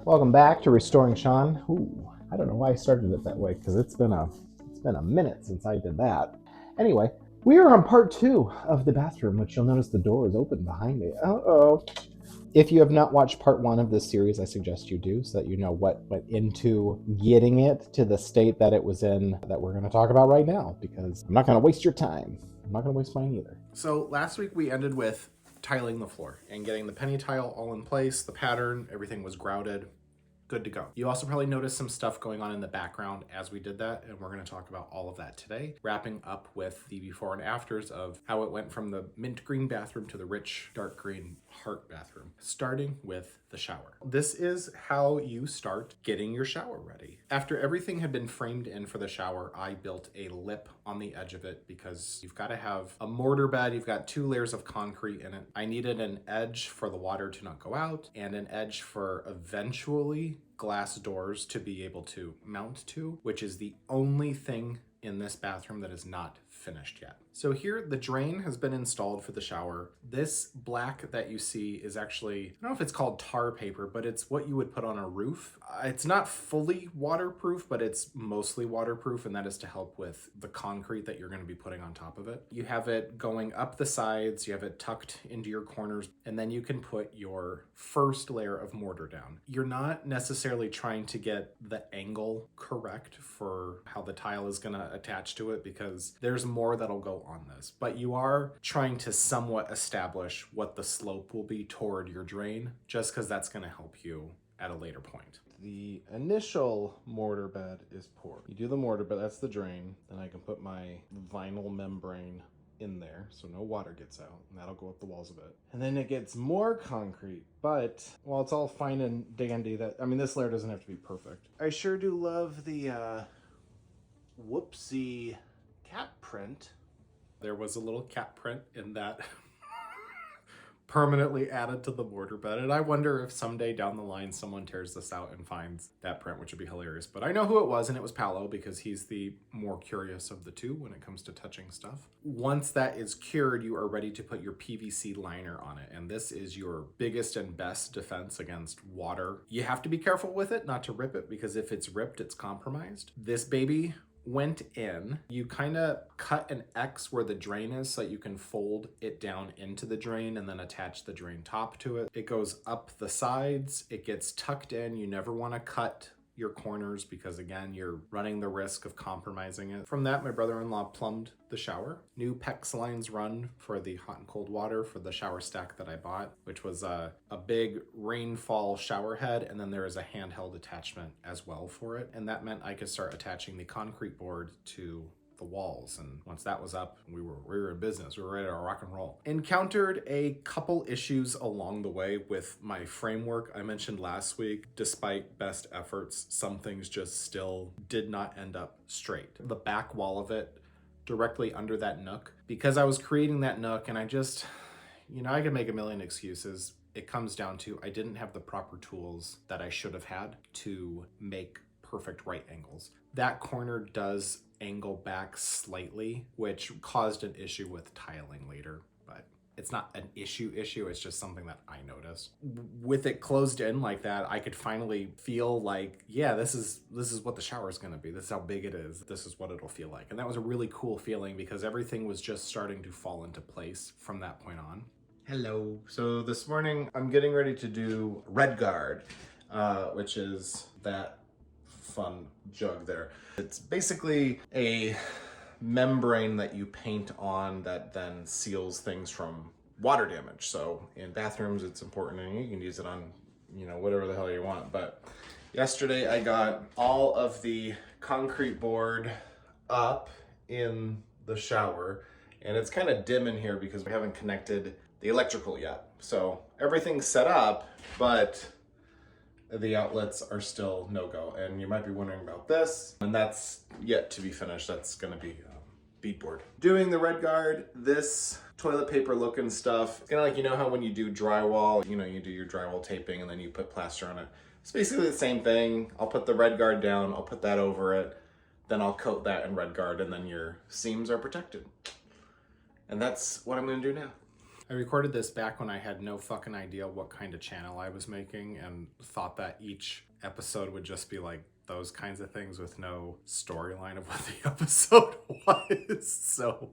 Welcome back to Restoring Sean. Ooh, I don't know why I started it that way because it's been a minute since I did that. Anyway, we are on part two of the bathroom, which you'll notice the door is open behind me. Uh-oh. If you have not watched part one of this series, I suggest you do so that you know what went into getting it to the state that it was in that we're going to talk about right now, because I'm not going to waste your time. I'm not going to waste mine either. So last week we ended with tiling the floor and getting the penny tile all in place, the pattern, everything was grouted, good to go. You also probably noticed some stuff going on in the background as we did that, and we're going to talk about all of that today, wrapping up with the before and afters of how it went from the mint green bathroom to the rich dark green heart bathroom, starting with the shower. This is how you start getting your shower ready. After everything had been framed in for the shower, I built a lip on the edge of it because you've got to have a mortar bed. You've got 2 layers of concrete in it. I needed an edge for the water to not go out and an edge for eventually glass doors to be able to mount to, which is the only thing in this bathroom that is not finished yet. So here the drain has been installed for the shower. This black that you see is actually, I don't know if it's called tar paper, but it's what you would put on a roof. It's not fully waterproof, but it's mostly waterproof, and that is to help with the concrete that you're going to be putting on top of it. You have it going up the sides, you have it tucked into your corners, and then you can put your first layer of mortar down. You're not necessarily trying to get the angle correct for how the tile is going to attach to it, because there's more that'll go on this, but you are trying to somewhat establish what the slope will be toward your drain, just because that's going to help you at a later point. The initial mortar bed is poured. You do the mortar bed, that's the drain. Then I can put my vinyl membrane in there so no water gets out, and that'll go up the walls a bit. And then it gets more concrete, but while it's all fine and dandy, this layer doesn't have to be perfect. I sure do love the whoopsie cat print. There was a little cat print in that permanently added to the mortar bed, and I wonder if someday down the line someone tears this out and finds that print, which would be hilarious. But I know who it was, and it was Paolo, because he's the more curious of the two when it comes to touching stuff. Once that is cured, you are ready to put your PVC liner on it, and this is your biggest and best defense against water. You have to be careful with it not to rip it, because if it's ripped, it's compromised. This baby went in, you kind of cut an X where the drain is so that you can fold it down into the drain and then attach the drain top to it. It goes up the sides, it gets tucked in. You never want to cut your corners because, again, you're running the risk of compromising it. From that, my brother-in-law plumbed the shower. New PEX lines run for the hot and cold water for the shower stack that I bought, which was a big rainfall shower head, and then there is a handheld attachment as well for it. And that meant I could start attaching the concrete board to the walls, and once that was up, we were in business. We were ready to rock and roll. Encountered a couple issues along the way with my framework. I mentioned last week, despite best efforts, some things just still did not end up straight. The back wall of it, directly under that nook, because I was creating that nook, and I just, I could make a million excuses. It comes down to I didn't have the proper tools that I should have had to make perfect right angles. That corner does angle back slightly, which caused an issue with tiling later, but it's not an issue, it's just something that I noticed. With it closed in like that, I could finally feel like, yeah, this is what the shower is going to be. This is how big it is. This is what it'll feel like. And that was a really cool feeling because everything was just starting to fall into place from that point on. Hello. So this morning I'm getting ready to do red guard, which is that fun jug there. It's basically a membrane that you paint on that then seals things from water damage. So in bathrooms, it's important, and you can use it on, whatever the hell you want. But yesterday I got all of the concrete board up in the shower, and it's kind of dim in here because we haven't connected the electrical yet. So everything's set up, but the outlets are still no-go. And you might be wondering about this, and that's yet to be finished. That's gonna be beadboard. Doing the red guard, this toilet paper looking stuff, it's kind of like, how when you do drywall, you do your drywall taping and then you put plaster on it. It's basically the same thing. I'll put the red guard down, I'll put that over it, then I'll coat that in red guard, and then your seams are protected. And that's what I'm gonna do now. I recorded this back when I had no fucking idea what kind of channel I was making and thought that each episode would just be like those kinds of things with no storyline of what the episode was. So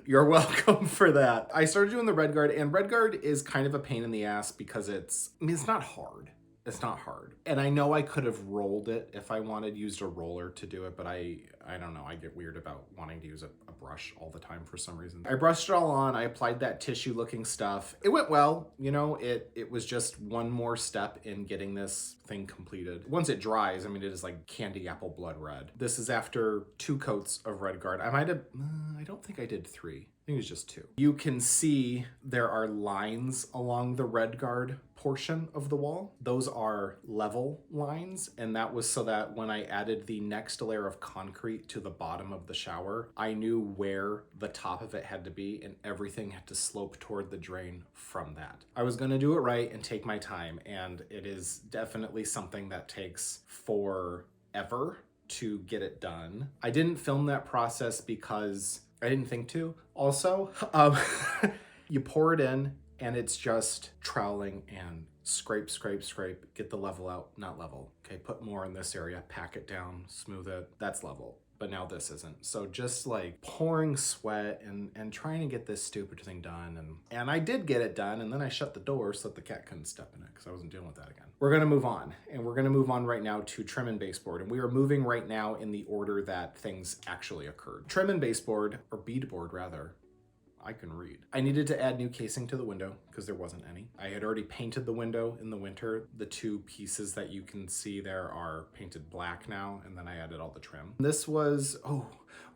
you're welcome for that. I started doing the red guard, and red guard is kind of a pain in the ass because it's not hard. It's not hard. And I know I could have rolled it if I wanted, used a roller to do it, but I don't know. I get weird about wanting to use a brush all the time for some reason. I brushed it all on. I applied that tissue looking stuff. It went well. You know, it was just one more step in getting this thing completed. Once it dries, I mean, it is like candy apple blood red. This is after 2 coats of red guard. I don't think I did 3. I think it was just 2. You can see there are lines along the red guard portion of the wall. Those are level lines, and that was so that when I added the next layer of concrete to the bottom of the shower, I knew where the top of it had to be, and everything had to slope toward the drain from that. I was going to do it right and take my time, and it is definitely something that takes forever to get it done. I didn't film that process because I didn't think to. Also, you pour it in, and it's just troweling and scrape, scrape, scrape, get the level out, not level. Okay, put more in this area, pack it down, smooth it, that's level. But now this isn't. So just like pouring sweat and trying to get this stupid thing done. And I did get it done, and then I shut the door so that the cat couldn't step in it because I wasn't dealing with that again. We're gonna move on, and we're gonna move on right now to trim and baseboard. And we are moving right now in the order that things actually occurred. Trim and baseboard, or beadboard rather, I can read. I needed to add new casing to the window because there wasn't any. I had already painted the window in the winter. The 2 pieces that you can see there are painted black now, and then I added all the trim. This was,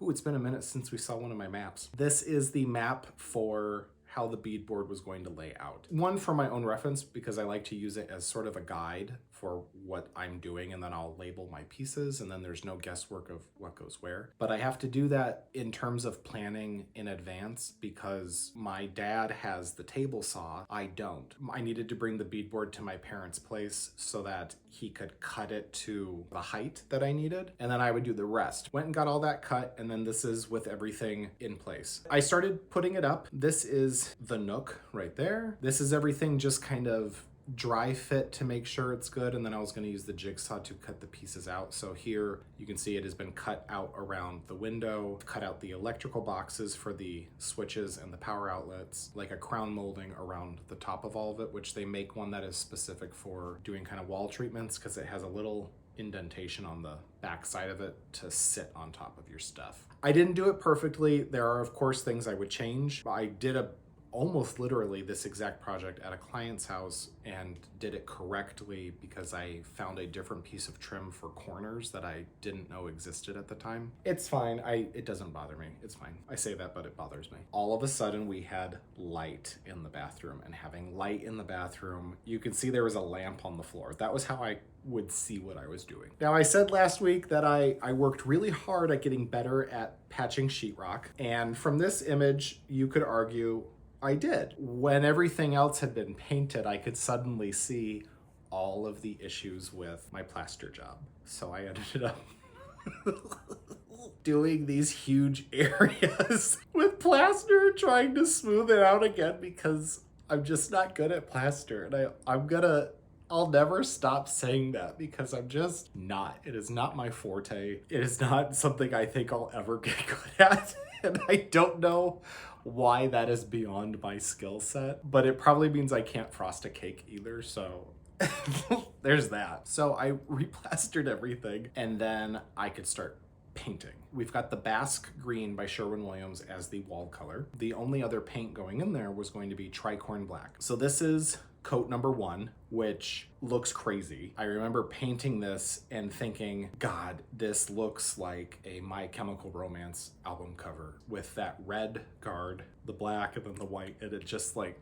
it's been a minute since we saw one of my maps. This is the map for how the beadboard was going to lay out. One for my own reference because I like to use it as sort of a guide for what I'm doing, and then I'll label my pieces, and then there's no guesswork of what goes where. But I have to do that in terms of planning in advance because my dad has the table saw. I don't. I needed to bring the beadboard to my parents' place so that he could cut it to the height that I needed, and then I would do the rest. Went and got all that cut, and then this is with everything in place. I started putting it up. This is the nook right there. This is everything just kind of dry fit to make sure it's good, and then I was going to use the jigsaw to cut the pieces out. So here you can see it has been cut out around the window, cut out the electrical boxes for the switches and the power outlets, like a crown molding around the top of all of it, which they make one that is specific for doing kind of wall treatments because it has a little indentation on the back side of it to sit on top of your stuff. I didn't do it perfectly. There are of course things I would change. I did almost literally this exact project at a client's house and did it correctly because I found a different piece of trim for corners that I didn't know existed at the time. It's fine. It doesn't bother me. It's fine. I say that, but it bothers me. All of a sudden we had light in the bathroom, and having light in the bathroom, you can see there was a lamp on the floor. That was how I would see what I was doing. Now, I said last week that I worked really hard at getting better at patching sheetrock, and from this image, you could argue I did. When everything else had been painted, I could suddenly see all of the issues with my plaster job. So I ended up doing these huge areas with plaster, trying to smooth it out again because I'm just not good at plaster. And I'll never stop saying that because I'm just not. It is not my forte. It is not something I think I'll ever get good at. And I don't know why that is beyond my skill set, but it probably means I can't frost a cake either, so there's that. So I replastered everything, and then I could start painting. We've got the Basque Green by Sherwin-Williams as the wall color. The only other paint going in there was going to be tricorn black. So this is coat number 1, which looks crazy. I remember painting this and thinking, God, this looks like a My Chemical Romance album cover with that red guard, the black, and then the white. And it just like,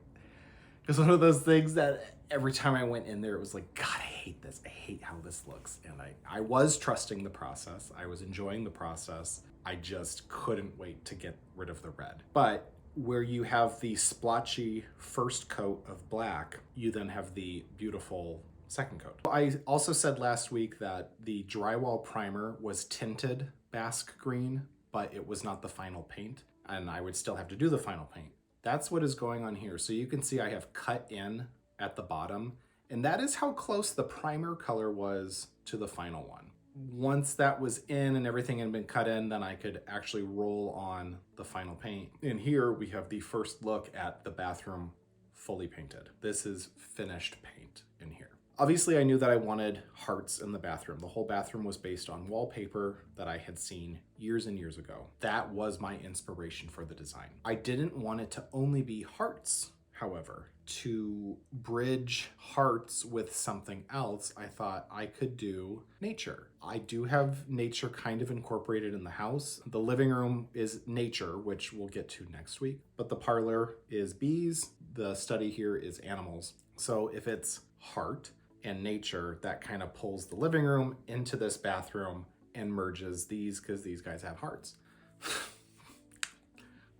it's one of those things that every time I went in there, it was like, God, I hate this. I hate how this looks. And I was trusting the process. I was enjoying the process. I just couldn't wait to get rid of the red. But where you have the splotchy first coat of black, you then have the beautiful second coat. I also said last week that the drywall primer was tinted Basque Green, but it was not the final paint, and I would still have to do the final paint. That's what is going on here. So you can see I have cut in at the bottom, and that is how close the primer color was to the final one. Once that was in and everything had been cut in, then I could actually roll on the final paint. And here we have the first look at the bathroom fully painted. This is finished paint in here. Obviously, I knew that I wanted hearts in the bathroom. The whole bathroom was based on wallpaper that I had seen years and years ago. That was my inspiration for the design. I didn't want it to only be hearts, however. To bridge hearts with something else, I thought I could do nature. I do have nature kind of incorporated in the house. The living room is nature, which we'll get to next week, but the parlor is bees. The study here is animals. So if it's heart and nature, that kind of pulls the living room into this bathroom and merges these, because these guys have hearts.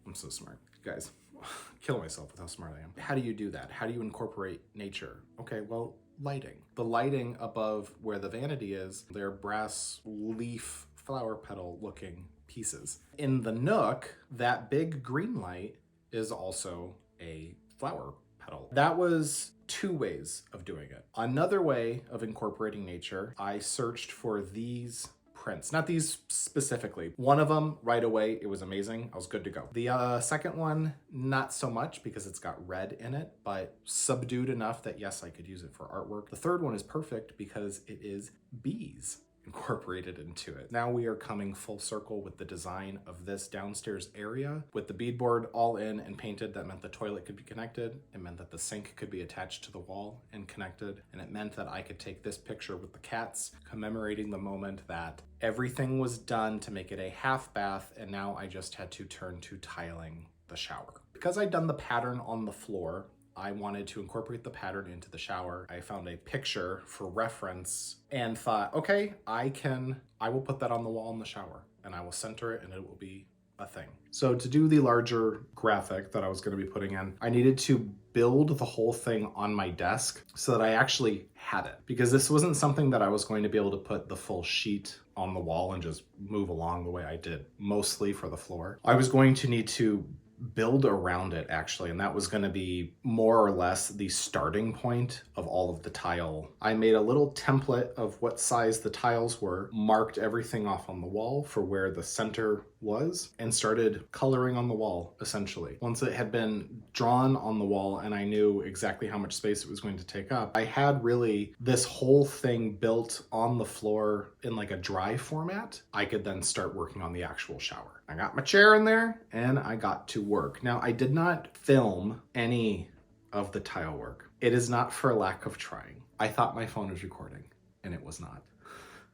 I'm so smart, guys. Kill myself with how smart I am. How do you do that? How do you incorporate nature? Okay, well, lighting. The lighting above where the vanity is, they're brass leaf flower petal looking pieces. In the nook, that big green light is also a flower petal. That was two ways of doing it. Another way of incorporating nature, I searched for these prints, not these specifically. One of them, right away, it was amazing. I was good to go. The second one, not so much because it's got red in it, but subdued enough that yes, I could use it for artwork. The third one is perfect because it is bees incorporated into it. Now we are coming full circle with the design of this downstairs area. With the beadboard all in and painted, that meant the toilet could be connected. It meant that the sink could be attached to the wall and connected. And it meant that I could take this picture with the cats, commemorating the moment that everything was done to make it a half bath, and now I just had to turn to tiling the shower. Because I'd done the pattern on the floor, I wanted to incorporate the pattern into the shower. I found a picture for reference and thought, okay, I will put that on the wall in the shower and I will center it and it will be a thing. So to do the larger graphic that I was going to be putting in, I needed to build the whole thing on my desk so that I actually had it, because this wasn't something that I was going to be able to put the full sheet on the wall and just move along the way I did mostly for the floor. I was going to need to build around it actually, and that was going to be more or less the starting point of all of the tile. I made a little template of what size the tiles were, marked everything off on the wall for where the center was, and started coloring on the wall essentially. Once it had been drawn on the wall and I knew exactly how much space it was going to take up, I had really this whole thing built on the floor in like a dry format. I could then start working on the actual shower. I got my chair in there and I got to work. Now, I did not film any of the tile work. It is not for lack of trying. I thought my phone was recording and it was not.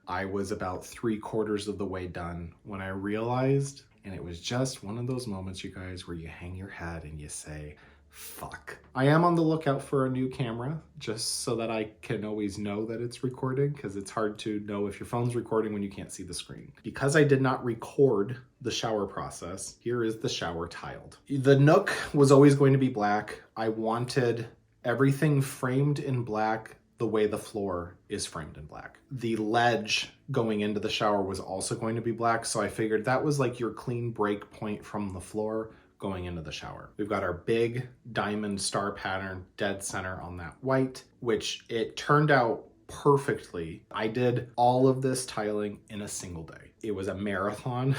I was about 3/4 of the way done when I realized, and it was just one of those moments, you guys, where you hang your head and you say, fuck. I am on the lookout for a new camera just so that I can always know that it's recording, because it's hard to know if your phone's recording when you can't see the screen. Because I did not record the shower process, here is the shower tiled. The nook was always going to be black. I wanted everything framed in black the way the floor is framed in black. The ledge going into the shower was also going to be black, so I figured that was like your clean break point from the floor going into the shower. We've got our big diamond star pattern dead center on that white, which it turned out perfectly. I did all of this tiling in a single day. It was a marathon,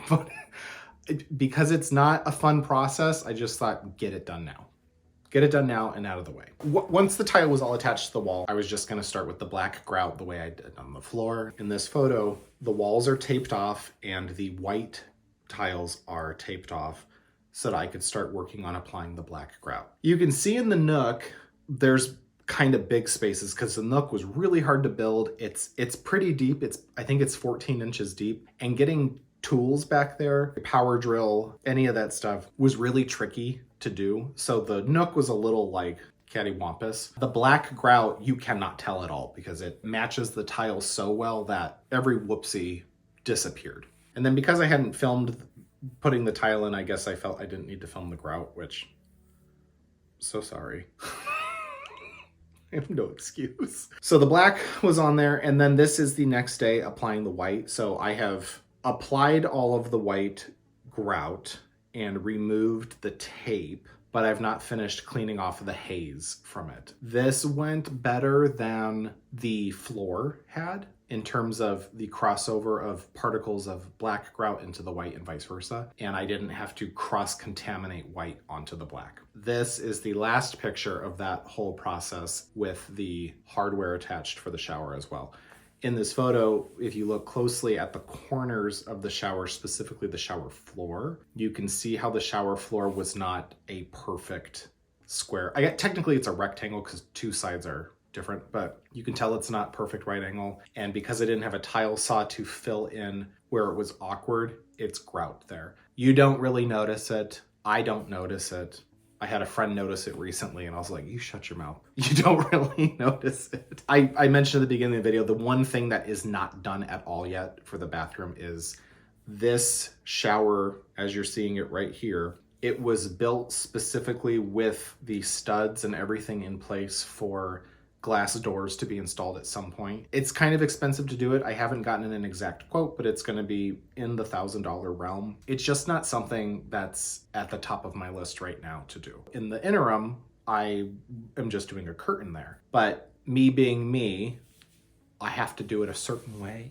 but because it's not a fun process, I just thought, get it done now. Get it done now and out of the way. Once the tile was all attached to the wall, I was just gonna start with the black grout the way I did on the floor. In this photo, the walls are taped off and the white tiles are taped off so that I could start working on applying the black grout. You can see in the nook, there's kind of big spaces because the nook was really hard to build. It's pretty deep. I think it's 14 inches deep, and getting tools back there, power drill, any of that stuff was really tricky to do. So the nook was a little like cattywampus. The black grout, you cannot tell at all because it matches the tile so well that every whoopsie disappeared. And then because I hadn't filmed putting the tile in, I guess I felt I didn't need to film the grout, which, so sorry. I have no excuse. So the black was on there, and then this is the next day applying the white. So I have applied all of the white grout and removed the tape, but I've not finished cleaning off the haze from it. This went better than the floor had in terms of the crossover of particles of black grout into the white and vice versa, and I didn't have to cross-contaminate white onto the black. This is the last picture of that whole process with the hardware attached for the shower as well. In this photo, if you look closely at the corners of the shower, specifically the shower floor, you can see how the shower floor was not a perfect square. Technically it's a rectangle because two sides are different, but you can tell it's not perfect right angle. And because I didn't have a tile saw to fill in where it was awkward, it's grout there. You don't really notice it. I don't notice it. I had a friend notice it recently and I was like, you shut your mouth. You don't really notice it. I mentioned at the beginning of the video, the one thing that is not done at all yet for the bathroom is this shower, as you're seeing it right here. It was built specifically with the studs and everything in place for glass doors to be installed at some point. It's kind of expensive to do it. I haven't gotten an exact quote, but it's going to be in the $1,000 realm. It's just not something that's at the top of my list right now to do. In the interim, I am just doing a curtain there. But me being me, I have to do it a certain way.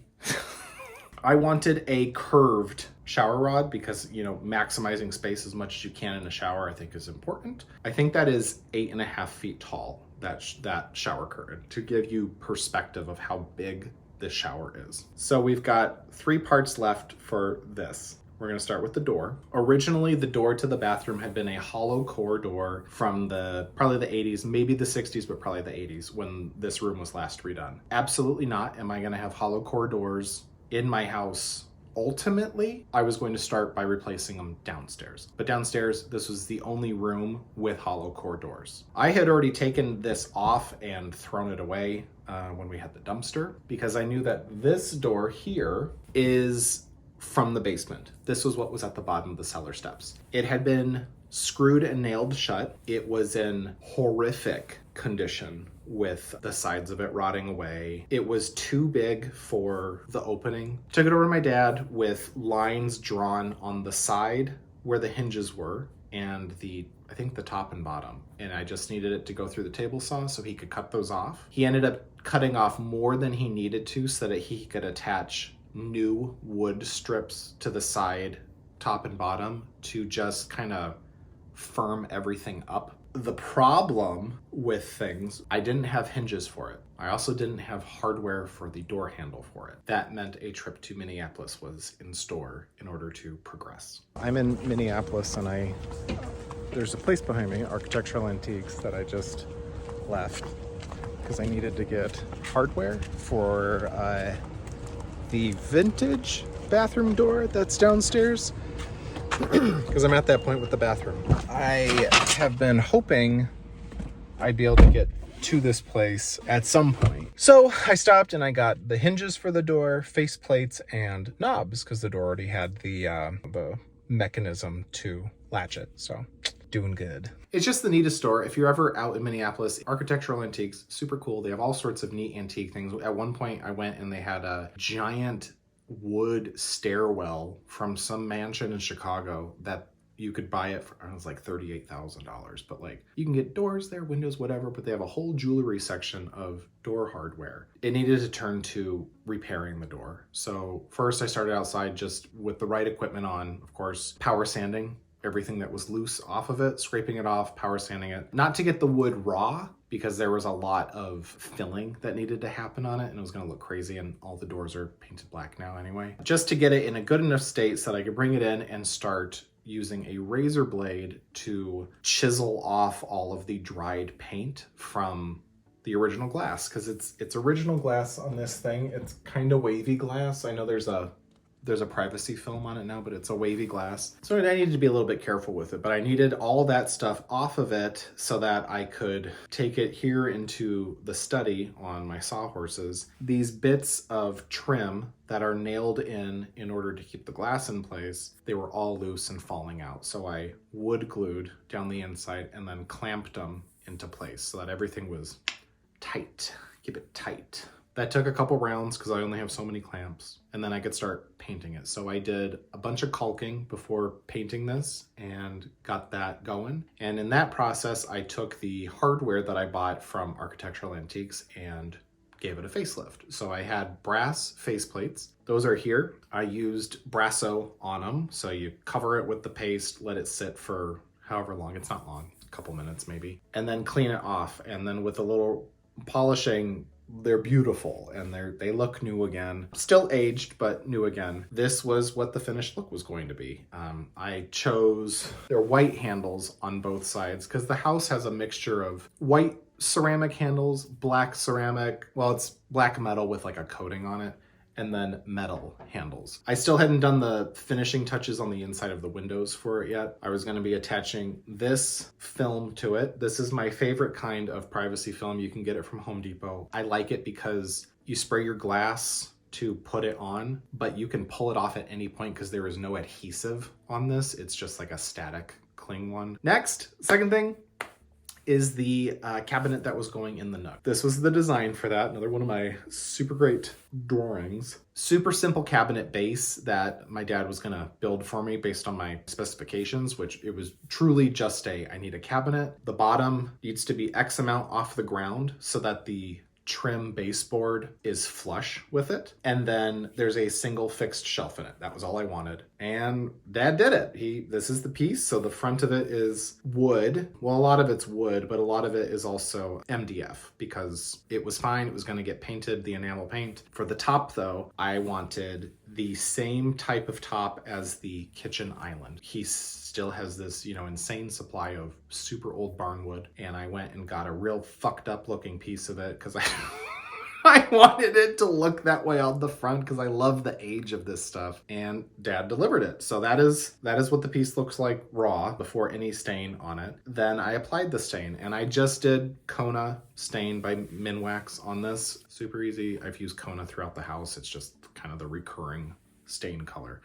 I wanted a curved shower rod because, you know, maximizing space as much as you can in a shower I think is important. I think that is 8.5 feet tall. That shower curtain, to give you perspective of how big this shower is. So we've got 3 parts left for this. We're gonna start with the door. Originally, the door to the bathroom had been a hollow core door from probably the 80s, maybe the 60s, but probably the 80s when this room was last redone. Absolutely not am I gonna have hollow core doors in my house. Ultimately, I was going to start by replacing them downstairs. But downstairs, this was the only room with hollow core doors. I had already taken this off and thrown it away when we had the dumpster because I knew that this door here is from the basement. This was what was at the bottom of the cellar steps. It had been screwed and nailed shut. It was in horrific condition with the sides of it rotting away. It was too big for the opening. Took it over to my dad with lines drawn on the side where the hinges were and I think the top and bottom. And I just needed it to go through the table saw so he could cut those off. He ended up cutting off more than he needed to so that he could attach new wood strips to the side, top and bottom, to just kind of firm everything up. The problem with things, I didn't have hinges for it. I also didn't have hardware for the door handle for it. That meant a trip to Minneapolis was in store in order to progress. I'm in Minneapolis and there's a place behind me, Architectural Antiques, that I just left because I needed to get hardware for the vintage bathroom door that's downstairs. Because I'm at that point with the bathroom. I have been hoping I'd be able to get to this place at some point. So I stopped and I got the hinges for the door, face plates, and knobs because the door already had the mechanism to latch it. So doing good. It's just the neatest store. If you're ever out in Minneapolis, Architectural Antiques, super cool. They have all sorts of neat antique things. At one point I went and they had a giant wood stairwell from some mansion in Chicago that you could buy it for, it was like $38,000, but like you can get doors there, windows, whatever, but they have a whole jewelry section of door hardware. It needed to turn to repairing the door. So first I started outside just with the right equipment on, of course, power sanding everything that was loose off of it, scraping it off, power sanding it, not to get the wood raw because there was a lot of filling that needed to happen on it and it was going to look crazy, and all the doors are painted black now anyway. Just to get it in a good enough state so that I could bring it in and start using a razor blade to chisel off all of the dried paint from the original glass, because it's original glass on this thing. It's kind of wavy glass. I know there's a privacy film on it now, but it's a wavy glass. So I needed to be a little bit careful with it, but I needed all that stuff off of it so that I could take it here into the study on my sawhorses. These bits of trim that are nailed in order to keep the glass in place, they were all loose and falling out. So I wood glued down the inside and then clamped them into place so that everything was tight. Keep it tight. That took a couple rounds because I only have so many clamps, and then I could start painting it. So I did a bunch of caulking before painting this and got that going. And in that process, I took the hardware that I bought from Architectural Antiques and gave it a facelift. So I had brass faceplates. Those are here. I used Brasso on them. So you cover it with the paste, let it sit for however long. It's not long, a couple minutes maybe. And then clean it off. And then with a little polishing, they're beautiful and they look new again. Still aged, but new again. This was what the finished look was going to be. I chose their white handles on both sides because the house has a mixture of white ceramic handles, black ceramic, well, it's black metal with like a coating on it, and then metal handles. I still hadn't done the finishing touches on the inside of the windows for it yet. I was gonna be attaching this film to it. This is my favorite kind of privacy film. You can get it from Home Depot. I like it because you spray your glass to put it on, but you can pull it off at any point because there is no adhesive on this. It's just like a static cling one. Next, second thing, is the cabinet that was going in the nook. This was the design for that. Another one of my super great drawings. Super simple cabinet base that my dad was gonna build for me based on my specifications, which it was truly just I need a cabinet. The bottom needs to be X amount off the ground so that the trim baseboard is flush with it. And then there's a single fixed shelf in it. That was all I wanted. And Dad did it. This is the piece. So the front of it is wood. Well, a lot of it's wood, but a lot of it is also MDF because it was fine. It was going to get painted, the enamel paint. For the top though, I wanted the same type of top as the kitchen island. He still has this, insane supply of super old barnwood. And I went and got a real fucked up looking piece of it because I wanted it to look that way on the front because I love the age of this stuff. And Dad delivered it. So that is what the piece looks like raw before any stain on it. Then I applied the stain and I just did Kona stain by Minwax on this. Super easy. I've used Kona throughout the house. It's just kind of the recurring stain color.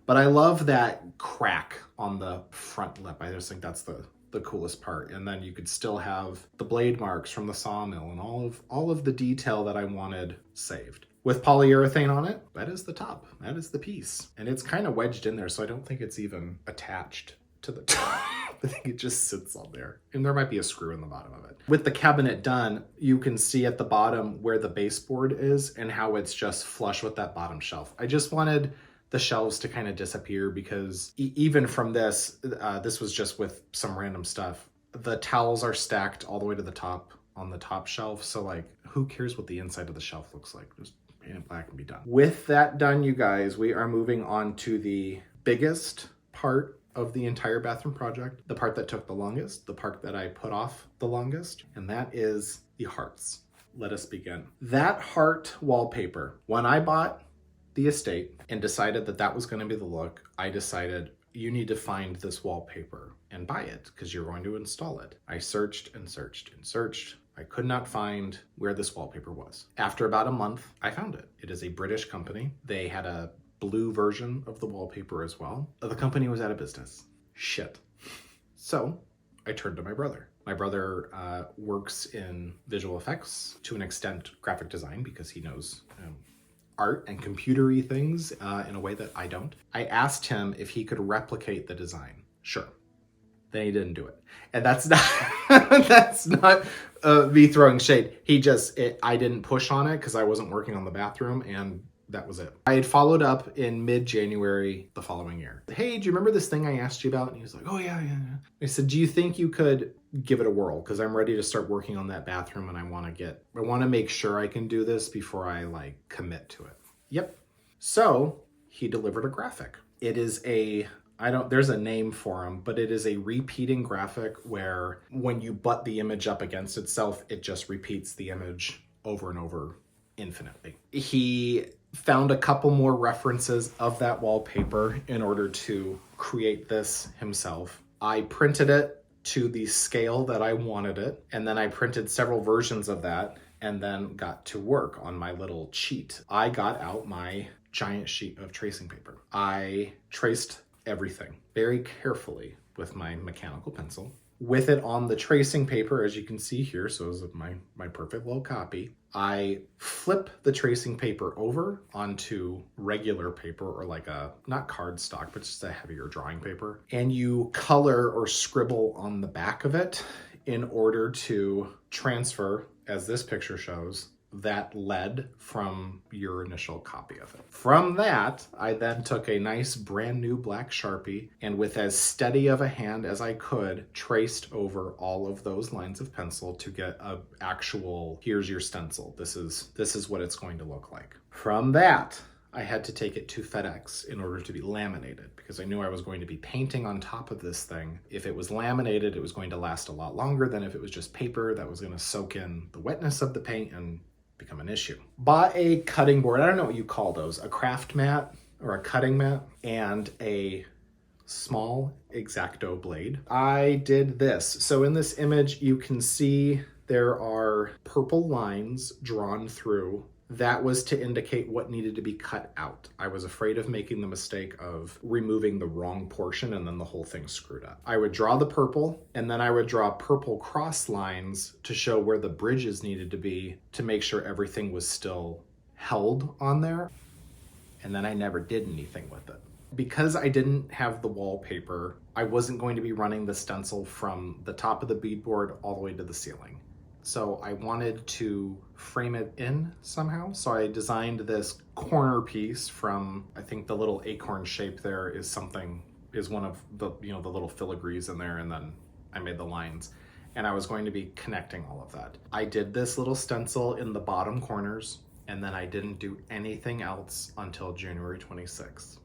But I love that crack on the front lip. I just think that's the coolest part. And then you could still have the blade marks from the sawmill and all of the detail that I wanted saved. With polyurethane on it, that is the top. That is the piece. And it's kind of wedged in there, so I don't think it's even attached to the top. I think it just sits on there. And there might be a screw in the bottom of it. With the cabinet done, you can see at the bottom where the baseboard is and how it's just flush with that bottom shelf. I just wanted the shelves to kind of disappear because even from this was just with some random stuff. The towels are stacked all the way to the top on the top shelf. So like, who cares what the inside of the shelf looks like? Just paint it black and be done. With that done, you guys, we are moving on to the biggest part of the entire bathroom project, the part that took the longest, the part that I put off the longest, and that is the hearts. Let us begin. That heart wallpaper, when I bought the estate and decided that was going to be the look, I decided you need to find this wallpaper and buy it because you're going to install it. I searched and searched and searched. I could not find where this wallpaper was. After about a month, I found it. It is a British company. They had a blue version of the wallpaper as well. The company was out of business. Shit. So I turned to my brother. My brother works in visual effects, to an extent graphic design, because he knows art and computery things in a way that I don't. I asked him if he could replicate the design. Sure. Then he didn't do it. And that's not that's not me throwing shade. I didn't push on it because I wasn't working on the bathroom, and that was it. I had followed up in mid-January the following year. Hey, do you remember this thing I asked you about? And he was like, oh yeah. I said, do you think you could give it a whirl? Because I'm ready to start working on that bathroom and I want to make sure I can do this before I commit to it. Yep. So he delivered a graphic. It is there's a name for them, but it is a repeating graphic where when you butt the image up against itself, it just repeats the image over and over infinitely. He found a couple more references of that wallpaper in order to create this himself. I printed it to the scale that I wanted it, and then I printed several versions of that and then got to work on my little cheat. I got out my giant sheet of tracing paper. I traced everything very carefully with my mechanical pencil. With it on the tracing paper, as you can see here, so this is my perfect little copy, I flip the tracing paper over onto regular paper, or like a, not cardstock, but just a heavier drawing paper. And you color or scribble on the back of it in order to transfer, as this picture shows, that lead from your initial copy of it. From that, I then took a nice brand new black Sharpie and with as steady of a hand as I could, traced over all of those lines of pencil to get a actual, here's your stencil. This is what it's going to look like. From that, I had to take it to FedEx in order to be laminated because I knew I was going to be painting on top of this thing. If it was laminated, it was going to last a lot longer than if it was just paper that was going to soak in the wetness of the paint and become an issue. Bought a cutting board, I don't know what you call those, a craft mat or a cutting mat, and a small X-Acto blade. I did this. So in this image, you can see there are purple lines drawn through. That was to indicate what needed to be cut out. I was afraid of making the mistake of removing the wrong portion and then the whole thing screwed up. I would draw the purple and then I would draw purple cross lines to show where the bridges needed to be to make sure everything was still held on there. And then I never did anything with it. Because I didn't have the wallpaper, I wasn't going to be running the stencil from the top of the beadboard all the way to the ceiling. So I wanted to frame it in somehow. So I designed this corner piece from, I think the little acorn shape there is one of the, the little filigrees in there. And then I made the lines and I was going to be connecting all of that. I did this little stencil in the bottom corners and then I didn't do anything else until January 26th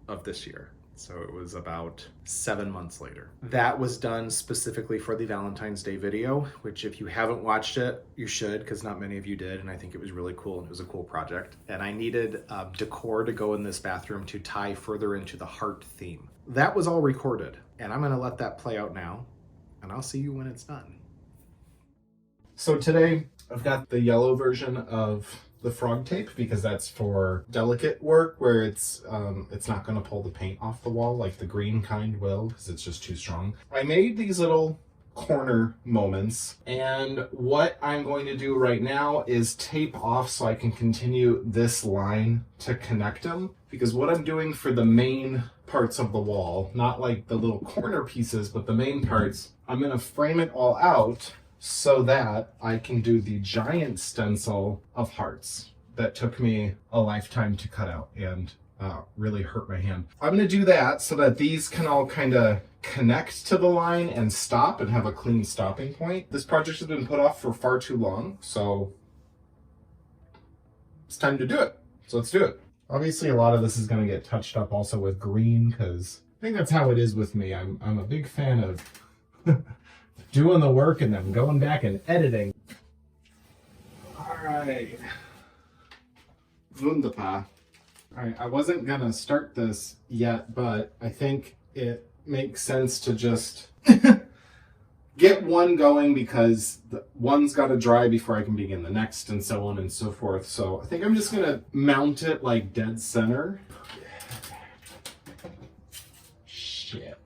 of this year. So it was about 7 months later. That was done specifically for the Valentine's Day video, which if you haven't watched it, you should, because not many of you did. And I think it was really cool and it was a cool project. And I needed decor to go in this bathroom to tie further into the heart theme. That was all recorded and I'm gonna let that play out now and I'll see you when it's done. So today I've got the yellow version of the frog tape because that's for delicate work where it's not going to pull the paint off the wall like the green kind will because it's just too strong. I made these little corner moments and what I'm going to do right now is tape off so I can continue this line to connect them, because what I'm doing for the main parts of the wall, not like the little corner pieces but the main parts, I'm going to frame it all out so that I can do the giant stencil of hearts that took me a lifetime to cut out and really hurt my hand. I'm gonna do that so that these can all kind of connect to the line and stop and have a clean stopping point. This project has been put off for far too long, so it's time to do it. So let's do it. Obviously a lot of this is gonna get touched up also with green because I think that's how it is with me. I'm a big fan of doing the work and then going back and editing. All right. Wunderbar. All right, I wasn't gonna start this yet, but I think it makes sense to just get one going because the one's gotta dry before I can begin the next and so on and so forth. So I think I'm just gonna mount it like dead center. Shit.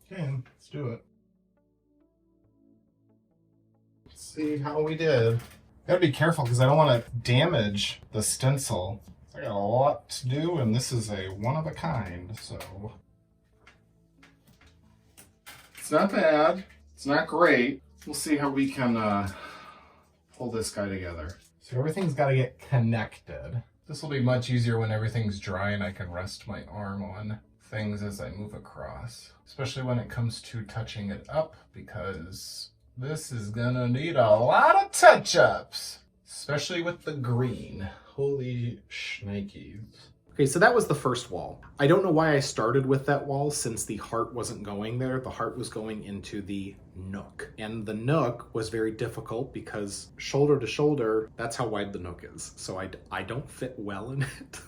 Okay, let's do it. Let's see how we did. Gotta be careful because I don't want to damage the stencil. I got a lot to do and this is a one of a kind, so. It's not bad, it's not great. We'll see how we can pull this guy together. So everything's got to get connected. This will be much easier when everything's dry and I can rest my arm on things as I move across, especially when it comes to touching it up, because this is gonna need a lot of touch-ups, especially with the green. Holy shnikes. Okay, so that was the first wall. I don't know why I started with that wall since the heart wasn't going there. The heart was going into the nook. And the nook was very difficult because shoulder to shoulder, that's how wide the nook is. So I don't fit well in it.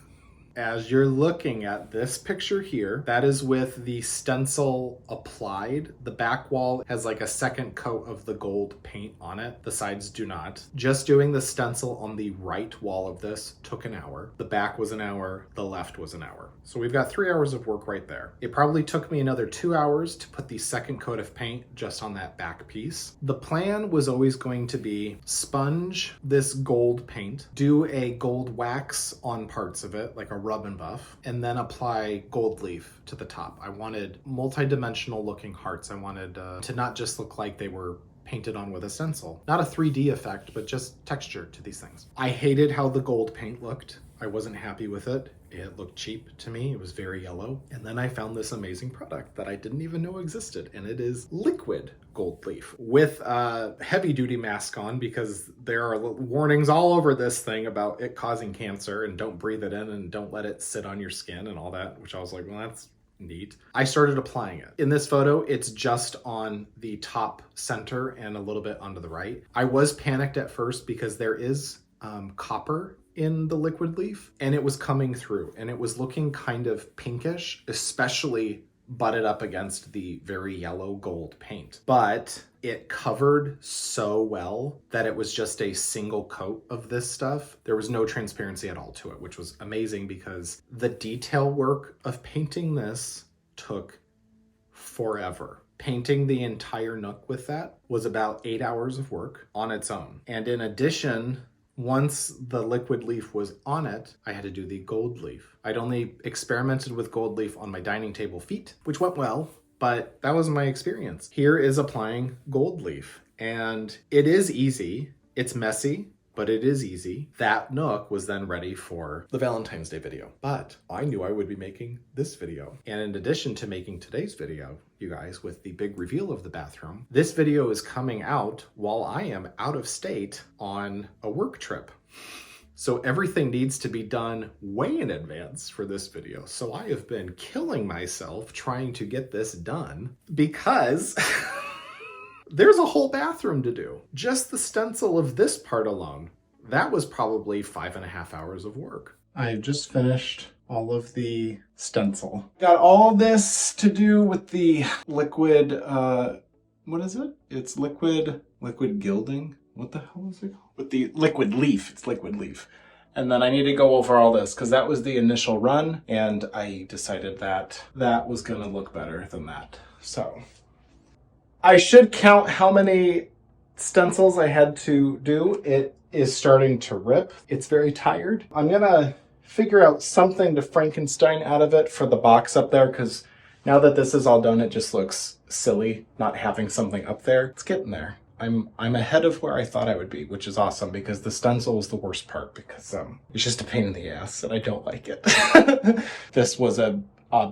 As you're looking at this picture here, that is with the stencil applied. The back wall has like a second coat of the gold paint on it. The sides do not. Just doing the stencil on the right wall of this took an hour. The back was an hour, the left was an hour. So we've got 3 hours of work right there. It probably took me another 2 hours to put the second coat of paint just on that back piece. The plan was always going to be sponge this gold paint, do a gold wax on parts of it, like a rub and buff, and then apply gold leaf to the top. I wanted multi-dimensional looking hearts. I wanted to not just look like they were painted on with a stencil. Not a 3D effect, but just texture to these things. I hated how the gold paint looked. I wasn't happy with it. It looked cheap to me. It was very yellow. And then I found this amazing product that I didn't even know existed, and it is liquid gold leaf with a heavy duty mask on, because there are warnings all over this thing about it causing cancer and don't breathe it in and don't let it sit on your skin and all that, which I was like, well, that's neat. I started applying it. In this photo, it's just on the top center and a little bit onto the right. I was panicked at first because there is copper in the liquid leaf, and it was coming through and it was looking kind of pinkish, especially butted up against the very yellow gold paint. But it covered so well that it was just a single coat of this stuff. There was no transparency at all to it, which was amazing because the detail work of painting this took forever. Painting the entire nook with that was about 8 hours of work on its own. And in addition, once the liquid leaf was on it, I had to do the gold leaf. I'd only experimented with gold leaf on my dining table feet, which went well, but that wasn't my experience. Here is applying gold leaf, and it is easy. It's messy, but it is easy. That nook was then ready for the Valentine's Day video, but I knew I would be making this video. And in addition to making today's video, you guys, with the big reveal of the bathroom, this video is coming out while I am out of state on a work trip. So everything needs to be done way in advance for this video. So I have been killing myself trying to get this done because there's a whole bathroom to do. Just the stencil of this part alone, that was probably 5.5 hours of work. I just finished all of the stencil. Got all this to do with the liquid, what is it? It's liquid gilding. What the hell is it called? With the liquid leaf, it's liquid leaf. And then I need to go over all this because that was the initial run, and I decided that that was gonna look better than that. So I should count how many stencils I had to do. It is starting to rip. It's very tired. I'm gonna figure out something to Frankenstein out of it for the box up there, because now that this is all done, it just looks silly not having something up there. It's getting there. I'm ahead of where I thought I would be, which is awesome, because the stencil was the worst part, because it's just a pain in the ass and I don't like it. This was a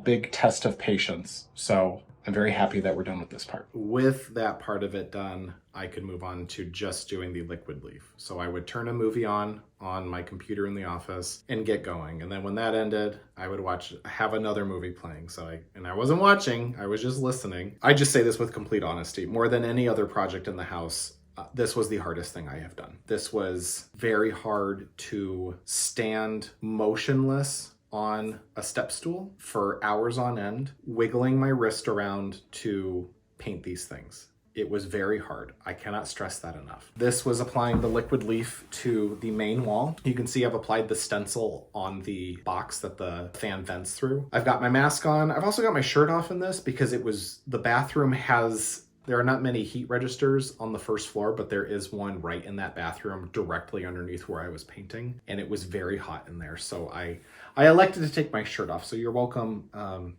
big test of patience, so I'm very happy that we're done with this part. With that part of it done, I could move on to just doing the liquid leaf. So I would turn a movie on my computer in the office and get going. And then when that ended, I would have another movie playing. I wasn't watching, I was just listening. I just say this with complete honesty. More than any other project in the house, this was the hardest thing I have done. This was very hard to stand motionless on a step stool for hours on end, wiggling my wrist around to paint these things. It was very hard. I cannot stress that enough. This was applying the liquid leaf to the main wall. You can see I've applied the stencil on the box that the fan vents through. I've got my mask on. I've also got my shirt off in this because the bathroom there are not many heat registers on the first floor, but there is one right in that bathroom directly underneath where I was painting, and it was very hot in there. So I elected to take my shirt off. So you're welcome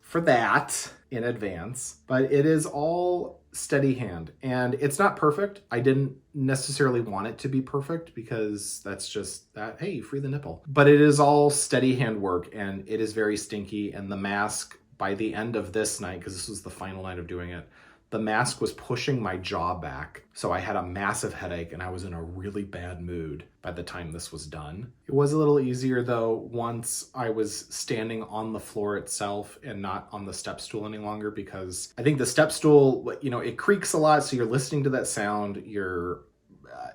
for that in advance, but it is all steady hand, and it's not perfect. I didn't necessarily want it to be perfect because that's just that, hey, free the nipple. But it is all steady hand work, and it is very stinky. And the mask, by the end of this night, because this was the final night of doing it, the mask was pushing my jaw back. So I had a massive headache and I was in a really bad mood by the time this was done. It was a little easier though once I was standing on the floor itself and not on the step stool any longer, because I think the step stool, it creaks a lot. So you're listening to that sound,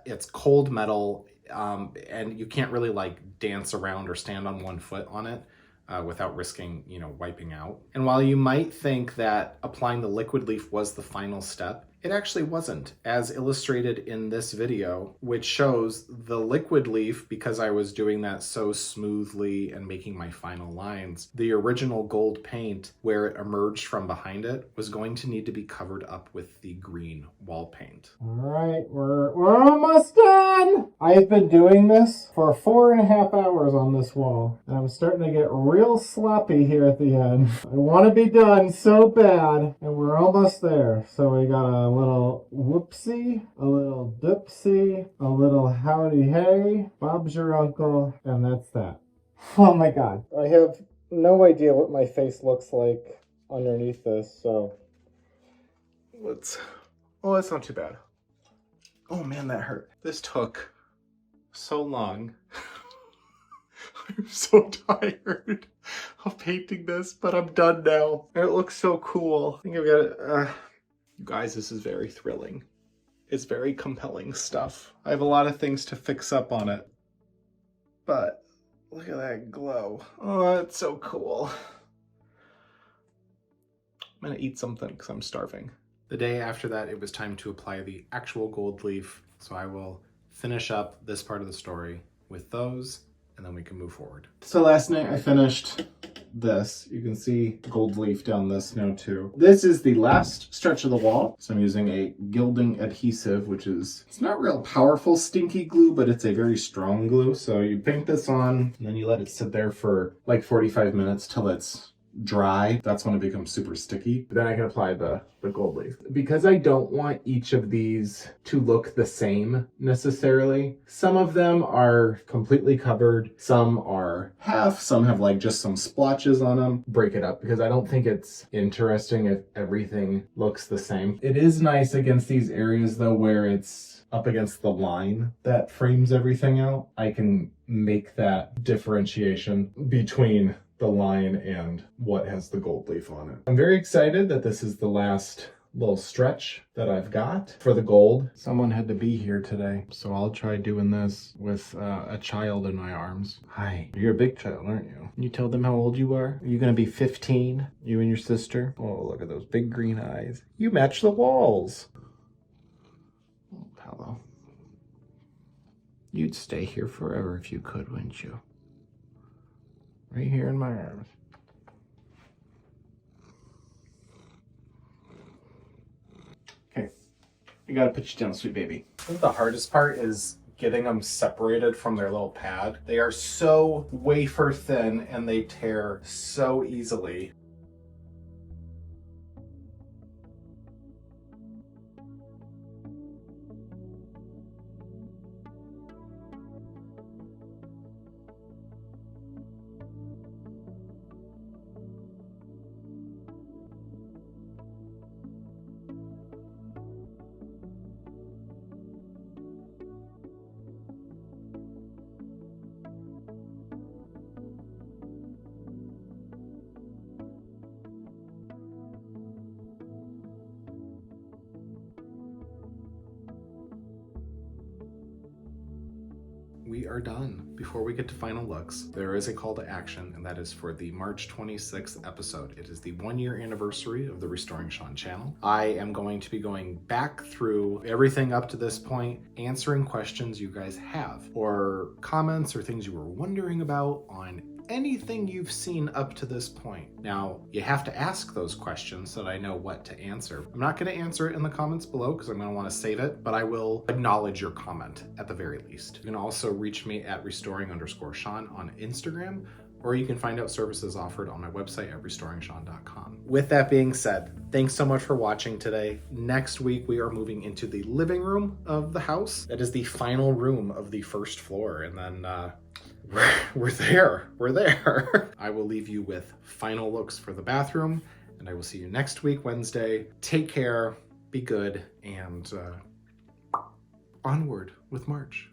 it's cold metal, and you can't really dance around or stand on one foot on it. without risking, wiping out. And while you might think that applying the liquid leaf was the final step, it actually wasn't, as illustrated in this video, which shows the liquid leaf, because I was doing that so smoothly and making my final lines, the original gold paint, where it emerged from behind it, was going to need to be covered up with the green wall paint. All right, we're almost done. I've been doing this for 4.5 hours on this wall, and I'm starting to get real sloppy here at the end. I want to be done so bad, and we're almost there. So we got a little whoopsie, a little dipsy, a little howdy hey, Bob's your uncle, and that's that. Oh my god. I have no idea what my face looks like underneath this, so Oh, that's not too bad. Oh man, that hurt. This took so long. I'm so tired of painting this, but I'm done now. And it looks so cool. I think I've got it. You guys, this is very thrilling. It's very compelling stuff. I have a lot of things to fix up on it. But look at that glow. Oh, that's so cool. I'm gonna eat something because I'm starving. The day after that, it was time to apply the actual gold leaf. So I will finish up this part of the story with those, and then we can move forward. So last night I finished this. You can see gold leaf down this now too. This is the last stretch of the wall. So I'm using a gilding adhesive, which is, it's not real powerful stinky glue, but it's a very strong glue. So you paint this on and then you let it sit there for like 45 minutes till it's dry. That's when it becomes super sticky. Then I can apply the gold leaf. Because I don't want each of these to look the same necessarily, some of them are completely covered, some are half, some have like just some splotches on them. Break it up because I don't think it's interesting if everything looks the same. It is nice against these areas though where it's up against the line that frames everything out. I can make that differentiation between the line and what has the gold leaf on it. I'm very excited that this is the last little stretch that I've got for the gold. Someone had to be here today, so I'll try doing this with a child in my arms. Hi, you're a big child, aren't you? You tell them how old you are? Are you gonna be 15? You and your sister? Oh, look at those big green eyes. You match the walls. Oh, Paolo. You'd stay here forever if you could, wouldn't you? Right here in my arms. Okay, I gotta put you down, sweet baby. I think the hardest part is getting them separated from their little pad. They are so wafer thin and they tear so easily. We are done. Before we get to final looks, there is a call to action, and that is for the March 26th episode. It is the 1-year anniversary of the Restoring Sean channel. I am going to be going back through everything up to this point, answering questions you guys have, or comments or things you were wondering about on anything you've seen up to this point. Now, you have to ask those questions so that I know what to answer. I'm not going to answer it in the comments below because I'm going to want to save it, but I will acknowledge your comment at the very least. You can also reach me at restoring_Sean on Instagram, or you can find out services offered on my website at restoringshawn.com. With that being said, thanks so much for watching today. Next week, we are moving into the living room of the house. That is the final room of the first floor, and then we're there. I will leave you with final looks for the bathroom, and I will see you next week, Wednesday. Take care, be good, and onward with March.